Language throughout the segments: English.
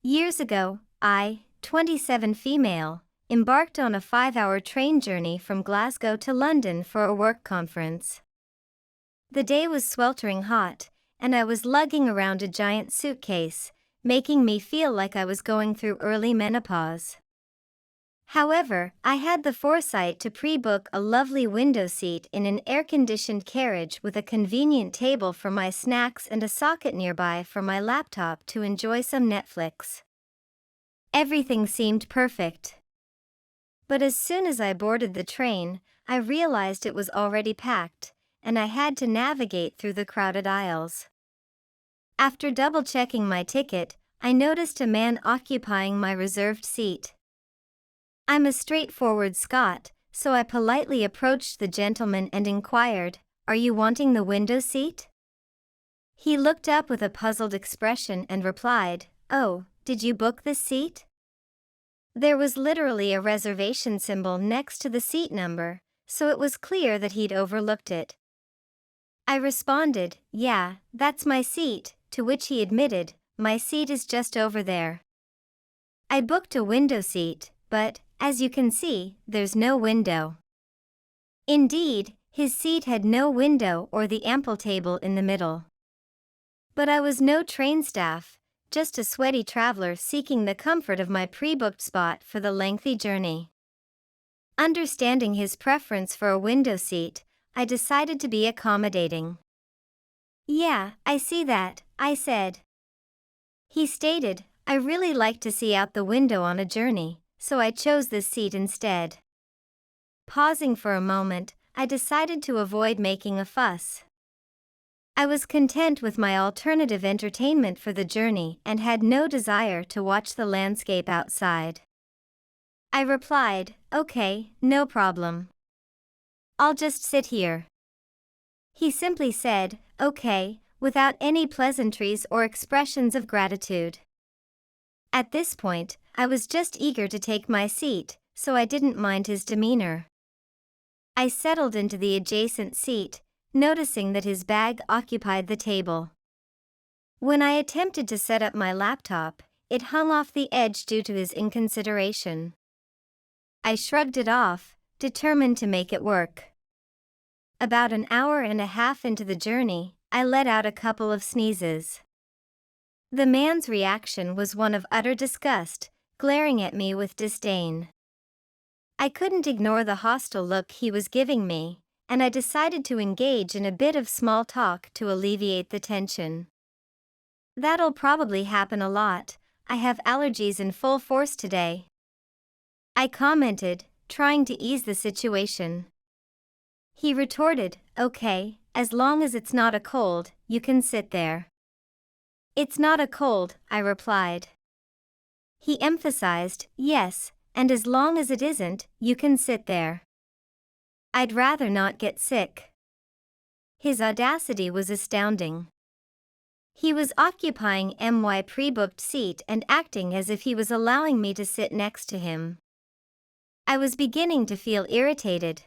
Years ago, I, 27 female, embarked on a 5-hour train journey from Glasgow to London for a work conference. The day was sweltering hot, and I was lugging around a giant suitcase, making me feel like I was going through early menopause. However, I had the foresight to pre-book a lovely window seat in an air-conditioned carriage with a convenient table for my snacks and a socket nearby for my laptop to enjoy some Netflix. Everything seemed perfect. But as soon as I boarded the train, I realized it was already packed, and I had to navigate through the crowded aisles. After double-checking my ticket, I noticed a man occupying my reserved seat. I'm a straightforward Scot, so I politely approached the gentleman and inquired, "Are you wanting the window seat?" He looked up with a puzzled expression and replied, "Oh, did you book this seat?" There was literally a reservation symbol next to the seat number, so it was clear that he'd overlooked it. I responded, "Yeah, that's my seat," to which he admitted, "My seat is just over there." I booked a window seat, but, as you can see, there's no window. Indeed, his seat had no window or the ample table in the middle. But I was no train staff, just a sweaty traveler seeking the comfort of my pre-booked spot for the lengthy journey. Understanding his preference for a window seat, I decided to be accommodating. "Yeah, I see that," I said. He stated, "I really like to see out the window on a journey, so I chose this seat instead." Pausing for a moment, I decided to avoid making a fuss. I was content with my alternative entertainment for the journey and had no desire to watch the landscape outside. I replied, "Okay, no problem. I'll just sit here." He simply said, "Okay," without any pleasantries or expressions of gratitude. At this point, I was just eager to take my seat, so I didn't mind his demeanor. I settled into the adjacent seat, noticing that his bag occupied the table. When I attempted to set up my laptop, it hung off the edge due to his inconsideration. I shrugged it off, determined to make it work. About an hour and a half into the journey, I let out a couple of sneezes. The man's reaction was one of utter disgust, glaring at me with disdain. I couldn't ignore the hostile look he was giving me, and I decided to engage in a bit of small talk to alleviate the tension. "That'll probably happen a lot. I have allergies in full force today," I commented, trying to ease the situation. He retorted, "Okay, as long as it's not a cold, you can sit there." "It's not a cold," I replied. He emphasized, "Yes, and as long as it isn't, you can sit there." "I'd rather not get sick." His audacity was astounding. He was occupying my pre-booked seat and acting as if he was allowing me to sit next to him. I was beginning to feel irritated.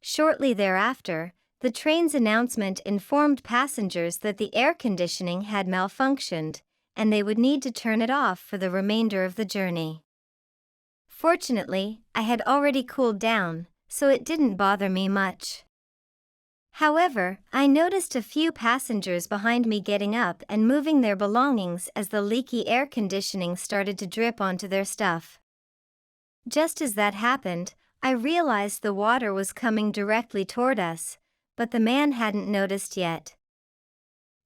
Shortly thereafter, the train's announcement informed passengers that the air conditioning had malfunctioned, and they would need to turn it off for the remainder of the journey. Fortunately, I had already cooled down, so it didn't bother me much. However, I noticed a few passengers behind me getting up and moving their belongings as the leaky air conditioning started to drip onto their stuff. Just as that happened, I realized the water was coming directly toward us, but the man hadn't noticed yet.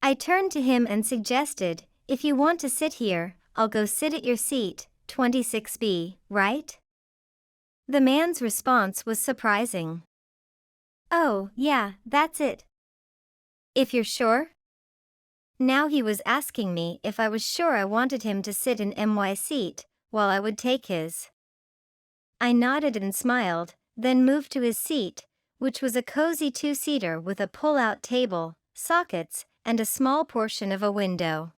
I turned to him and suggested, "If you want to sit here, I'll go sit at your seat, 26B, right?" The man's response was surprising. "Oh, yeah, that's it. If you're sure?" Now he was asking me if I was sure I wanted him to sit in my seat, while I would take his. I nodded and smiled, then moved to his seat, which was a cozy two-seater with a pull-out table, sockets, and a small portion of a window.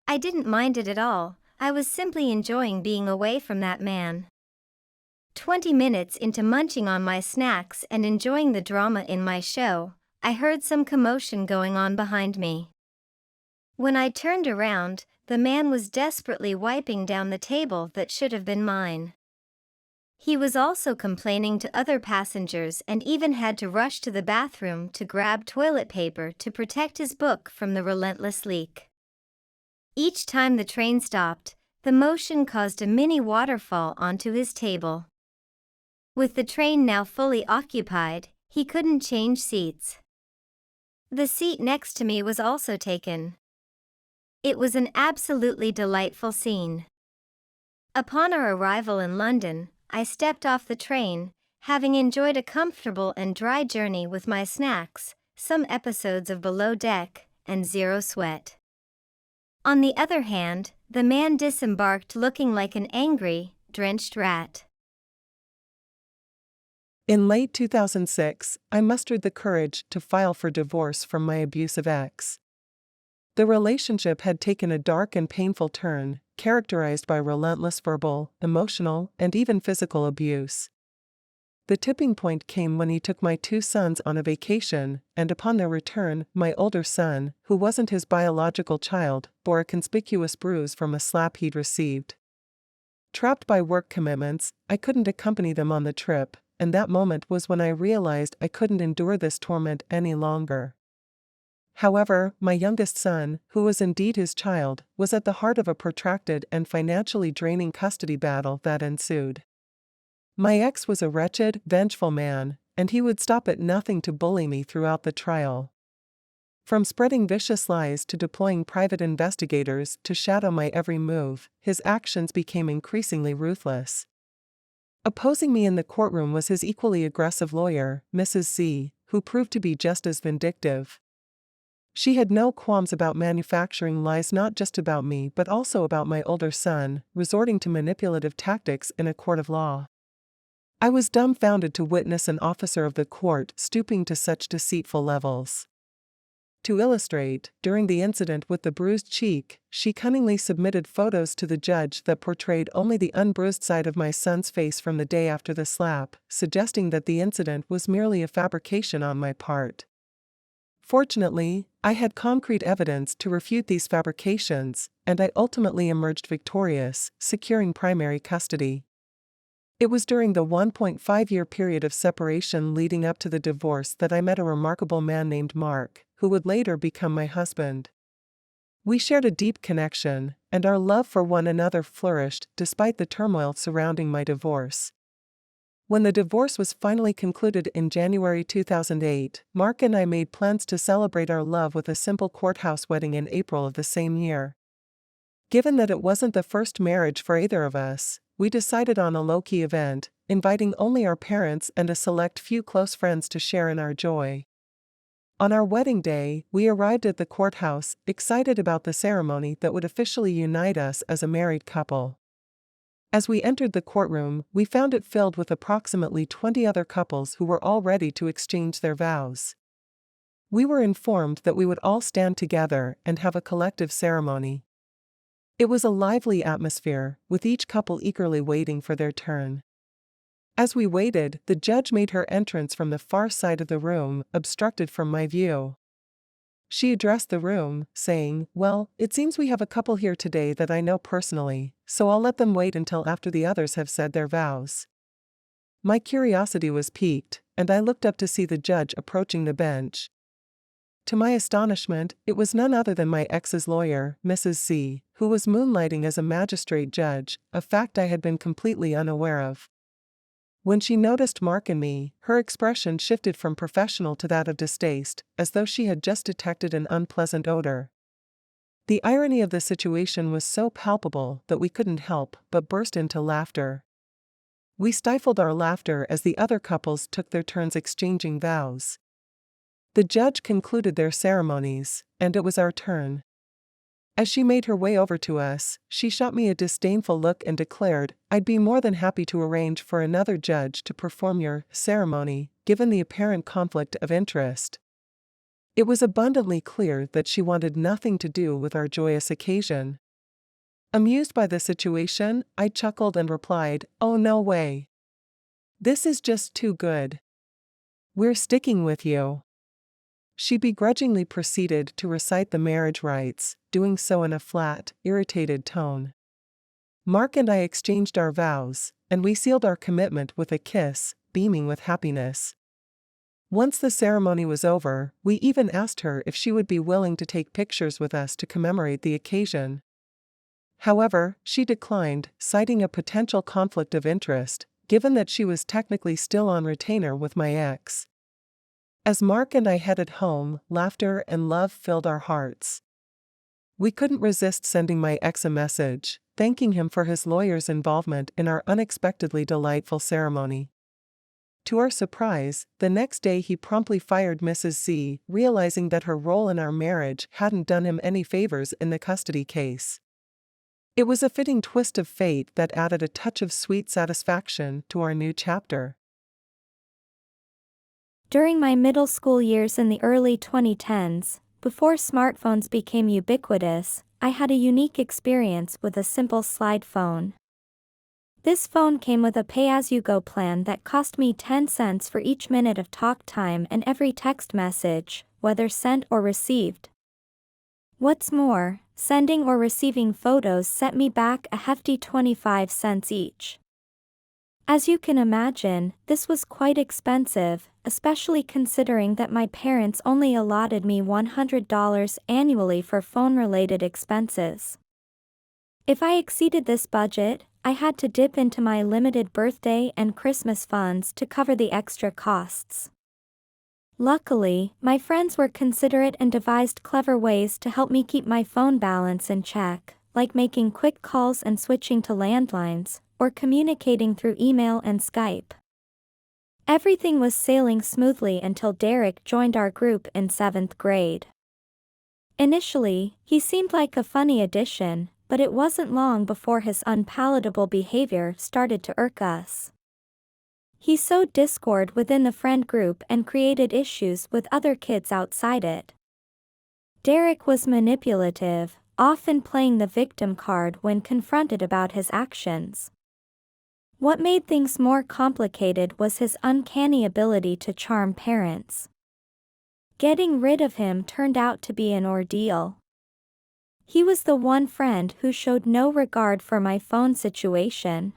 I didn't mind it at all. I was simply enjoying being away from that man. 20 minutes into munching on my snacks and enjoying the drama in my show, I heard some commotion going on behind me. When I turned around, the man was desperately wiping down the table that should have been mine. He was also complaining to other passengers and even had to rush to the bathroom to grab toilet paper to protect his book from the relentless leak. Each time the train stopped, the motion caused a mini waterfall onto his table. With the train now fully occupied, he couldn't change seats. The seat next to me was also taken. It was an absolutely delightful scene. Upon our arrival in London, I stepped off the train, having enjoyed a comfortable and dry journey with my snacks, some episodes of Below Deck, and zero sweat. On the other hand, the man disembarked looking like an angry, drenched rat. In late 2006, I mustered the courage to file for divorce from my abusive ex. The relationship had taken a dark and painful turn, characterized by relentless verbal, emotional, and even physical abuse. The tipping point came when he took my 2 sons on a vacation, and upon their return, my older son, who wasn't his biological child, bore a conspicuous bruise from a slap he'd received. Trapped by work commitments, I couldn't accompany them on the trip, and that moment was when I realized I couldn't endure this torment any longer. However, my youngest son, who was indeed his child, was at the heart of a protracted and financially draining custody battle that ensued. My ex was a wretched, vengeful man, and he would stop at nothing to bully me throughout the trial. From spreading vicious lies to deploying private investigators to shadow my every move, his actions became increasingly ruthless. Opposing me in the courtroom was his equally aggressive lawyer, Mrs. Z, who proved to be just as vindictive. She had no qualms about manufacturing lies not just about me but also about my older son, resorting to manipulative tactics in a court of law. I was dumbfounded to witness an officer of the court stooping to such deceitful levels. To illustrate, during the incident with the bruised cheek, she cunningly submitted photos to the judge that portrayed only the unbruised side of my son's face from the day after the slap, suggesting that the incident was merely a fabrication on my part. Fortunately, I had concrete evidence to refute these fabrications, and I ultimately emerged victorious, securing primary custody. It was during the 1.5-year period of separation leading up to the divorce that I met a remarkable man named Mark, who would later become my husband. We shared a deep connection, and our love for one another flourished despite the turmoil surrounding my divorce. When the divorce was finally concluded in January 2008, Mark and I made plans to celebrate our love with a simple courthouse wedding in April of the same year. Given that it wasn't the first marriage for either of us, we decided on a low-key event, inviting only our parents and a select few close friends to share in our joy. On our wedding day, we arrived at the courthouse, excited about the ceremony that would officially unite us as a married couple. As we entered the courtroom, we found it filled with approximately 20 other couples who were all ready to exchange their vows. We were informed that we would all stand together and have a collective ceremony. It was a lively atmosphere, with each couple eagerly waiting for their turn. As we waited, the judge made her entrance from the far side of the room, obstructed from my view. She addressed the room, saying, "Well, it seems we have a couple here today that I know personally, so I'll let them wait until after the others have said their vows." My curiosity was piqued, and I looked up to see the judge approaching the bench. To my astonishment, it was none other than my ex's lawyer, Mrs. Z, who was moonlighting as a magistrate judge, a fact I had been completely unaware of. When she noticed Mark and me, her expression shifted from professional to that of distaste, as though she had just detected an unpleasant odor. The irony of the situation was so palpable that we couldn't help but burst into laughter. We stifled our laughter as the other couples took their turns exchanging vows. The judge concluded their ceremonies, and it was our turn. As she made her way over to us, she shot me a disdainful look and declared, "I'd be more than happy to arrange for another judge to perform your ceremony, given the apparent conflict of interest." It was abundantly clear that she wanted nothing to do with our joyous occasion. Amused by the situation, I chuckled and replied, "Oh, no way. This is just too good. We're sticking with you." she begrudgingly proceeded to recite the marriage rites, doing so in a flat, irritated tone. Mark and I exchanged our vows, and we sealed our commitment with a kiss, beaming with happiness. Once the ceremony was over, we even asked her if she would be willing to take pictures with us to commemorate the occasion. However, she declined, citing a potential conflict of interest, given that she was technically still on retainer with my ex. As Mark and I headed home, laughter and love filled our hearts. We couldn't resist sending my ex a message, thanking him for his lawyer's involvement in our unexpectedly delightful ceremony. To our surprise, the next day he promptly fired Mrs. Z, realizing that her role in our marriage hadn't done him any favors in the custody case. It was a fitting twist of fate that added a touch of sweet satisfaction to our new chapter. During my middle school years in the early 2010s, before smartphones became ubiquitous, I had a unique experience with a simple slide phone. This phone came with a pay-as-you-go plan that cost me 10 cents for each minute of talk time and every text message, whether sent or received. What's more, sending or receiving photos set me back a hefty 25 cents each. As you can imagine, this was quite expensive, especially considering that my parents only allotted me $100 annually for phone-related expenses. If I exceeded this budget, I had to dip into my limited birthday and Christmas funds to cover the extra costs. Luckily, my friends were considerate and devised clever ways to help me keep my phone balance in check, like making quick calls and switching to landlines, or communicating through email and Skype. Everything was sailing smoothly until Derek joined our group in 7th grade. Initially, he seemed like a funny addition, but it wasn't long before his unpalatable behavior started to irk us. He sowed discord within the friend group and created issues with other kids outside it. Derek was manipulative, often playing the victim card when confronted about his actions. What made things more complicated was his uncanny ability to charm parents. Getting rid of him turned out to be an ordeal. He was the one friend who showed no regard for my phone situation.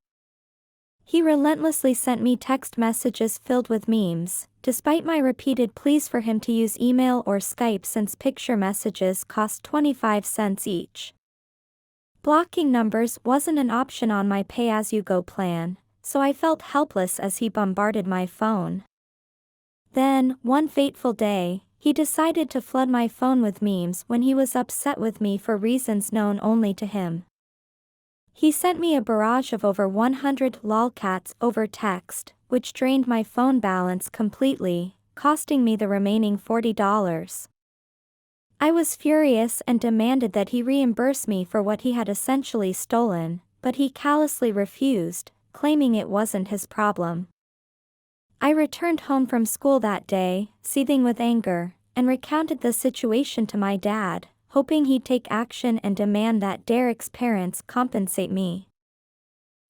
He relentlessly sent me text messages filled with memes, despite my repeated pleas for him to use email or Skype since picture messages cost 25 cents each. Blocking numbers wasn't an option on my pay-as-you-go plan, so I felt helpless as he bombarded my phone. Then, one fateful day, he decided to flood my phone with memes when he was upset with me for reasons known only to him. He sent me a barrage of over 100 lolcats over text, which drained my phone balance completely, costing me the remaining $40. I was furious and demanded that he reimburse me for what he had essentially stolen, but he callously refused, claiming it wasn't his problem. I returned home from school that day, seething with anger, and recounted the situation to my dad, hoping he'd take action and demand that Derek's parents compensate me.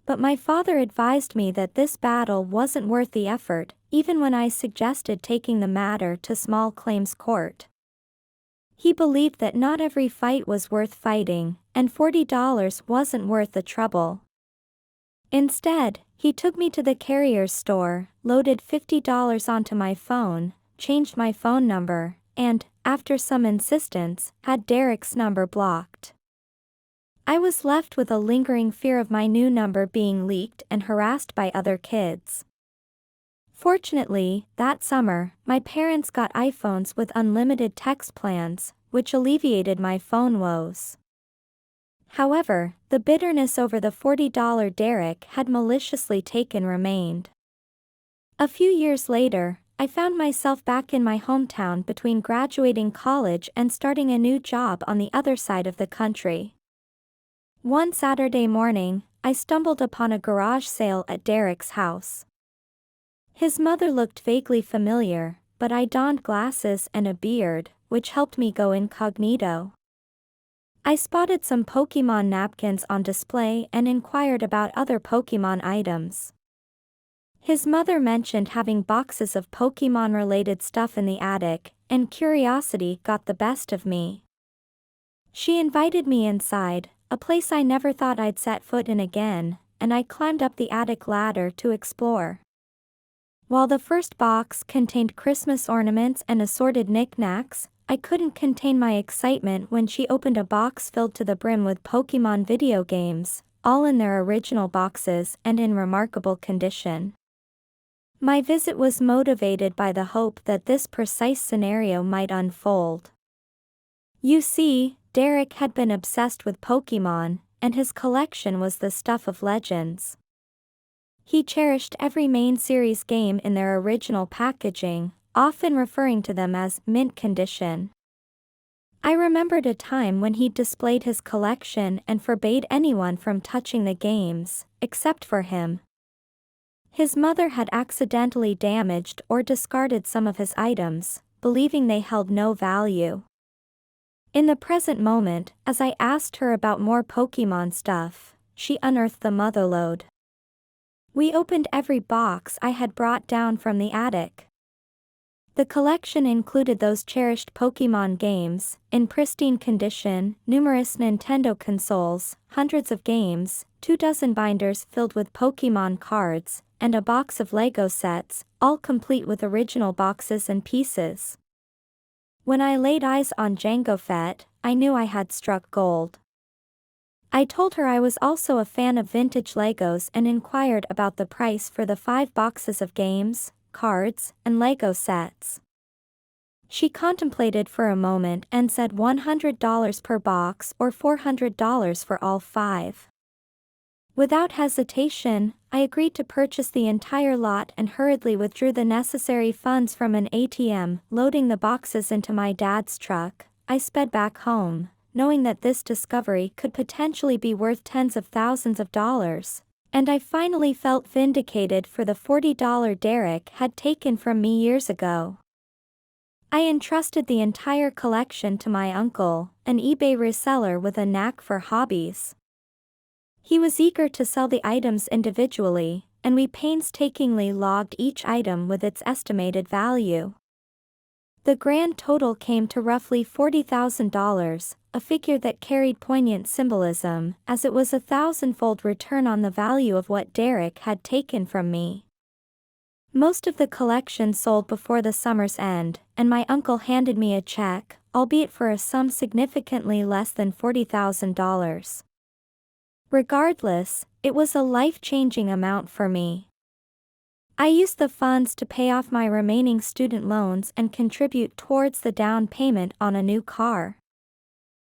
But my father advised me that this battle wasn't worth the effort, even when I suggested taking the matter to small claims court. He believed that not every fight was worth fighting, and $40 wasn't worth the trouble. Instead, he took me to the carrier's store, loaded $50 onto my phone, changed my phone number, and, after some insistence, had Derek's number blocked. I was left with a lingering fear of my new number being leaked and harassed by other kids. Fortunately, that summer, my parents got iPhones with unlimited text plans, which alleviated my phone woes. However, the bitterness over the $40 Derek had maliciously taken remained. A few years later, I found myself back in my hometown between graduating college and starting a new job on the other side of the country. One Saturday morning, I stumbled upon a garage sale at Derek's house. His mother looked vaguely familiar, but I donned glasses and a beard, which helped me go incognito. I spotted some Pokemon napkins on display and inquired about other Pokemon items. His mother mentioned having boxes of Pokemon-related stuff in the attic, and curiosity got the best of me. She invited me inside, a place I never thought I'd set foot in again, and I climbed up the attic ladder to explore. While the first box contained Christmas ornaments and assorted knickknacks, I couldn't contain my excitement when she opened a box filled to the brim with Pokemon video games, all in their original boxes and in remarkable condition. My visit was motivated by the hope that this precise scenario might unfold. You see, Derek had been obsessed with Pokemon, and his collection was the stuff of legends. He cherished every main series game in their original packaging, often referring to them as mint condition. I remembered a time when he displayed his collection and forbade anyone from touching the games, except for him. His mother had accidentally damaged or discarded some of his items, believing they held no value. In the present moment, as I asked her about more Pokemon stuff, she unearthed the motherlode. We opened every box I had brought down from the attic. The collection included those cherished Pokemon games, in pristine condition, numerous Nintendo consoles, hundreds of games, 24 binders filled with Pokemon cards, and a box of Lego sets, all complete with original boxes and pieces. When I laid eyes on Jango Fett, I knew I had struck gold. I told her I was also a fan of vintage Legos and inquired about the price for the 5 boxes of games, cards, and Lego sets. She contemplated for a moment and said $100 per box or $400 for all 5. Without hesitation, I agreed to purchase the entire lot and hurriedly withdrew the necessary funds from an ATM. Loading the boxes into my dad's truck, I sped back home, knowing that this discovery could potentially be worth tens of thousands of dollars, and I finally felt vindicated for the $40 Derek had taken from me years ago. I entrusted the entire collection to my uncle, an eBay reseller with a knack for hobbies. He was eager to sell the items individually, and we painstakingly logged each item with its estimated value. The grand total came to roughly $40,000, a figure that carried poignant symbolism, as it was a 1,000-fold return on the value of what Derek had taken from me. Most of the collection sold before the summer's end, and my uncle handed me a check, albeit for a sum significantly less than $40,000. Regardless, it was a life-changing amount for me. I used the funds to pay off my remaining student loans and contribute towards the down payment on a new car.